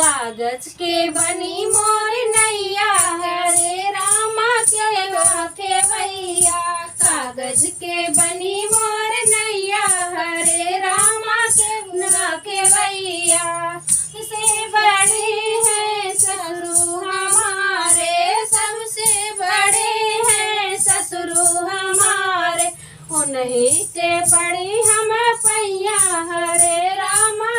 कागज के बनी मोर नैया हरे रामा के नाखे भैया। कागज के बनी मोर नैया हरे रामा के नाखे भैया। से बड़े हैं ससुर हमारे, सबसे बड़े हैं ससुर हमारे। उन्हीं के पड़ी हम पैया हरे रामा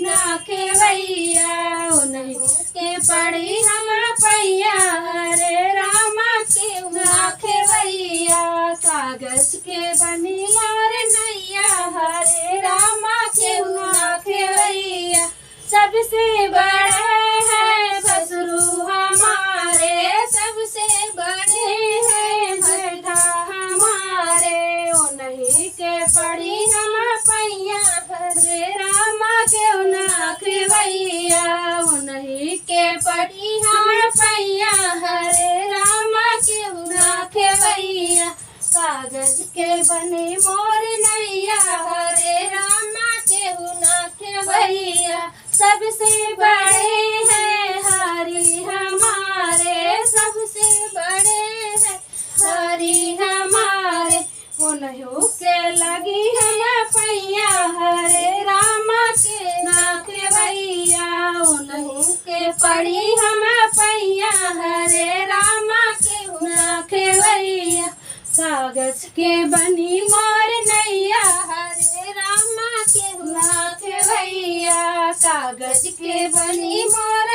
नाखे भैया। उन्हीं के पड़ी हम पैया हरे रामा के नाखे भैया। कागज के बनी और नैया हरे रामा के नाखे भैया। सबसे बड़े हैं ससुर हमारे, सबसे बड़े हैं बेटा हमारे। उन्हीं के पड़ी हम पैया हरे रामा के नाखे भैया। उन्हीं के पड़ी हम पैया हरे रामा के नाखे भैया। कागज के बने मोर नैया हरे रामा के नाखे भैया। सबसे बड़े हैं हरि हमारे, सबसे बड़े हैं हरि हमारे। उन्हीं के लगी हम पैया हरे रामा के नाखे भैया। उन्हीं के पड़ी हम पैया हरे रामा के नाखे भैया। कागज के बनी मोर नैया हरे रामा के नाखे भैया। कागज के बनी मोर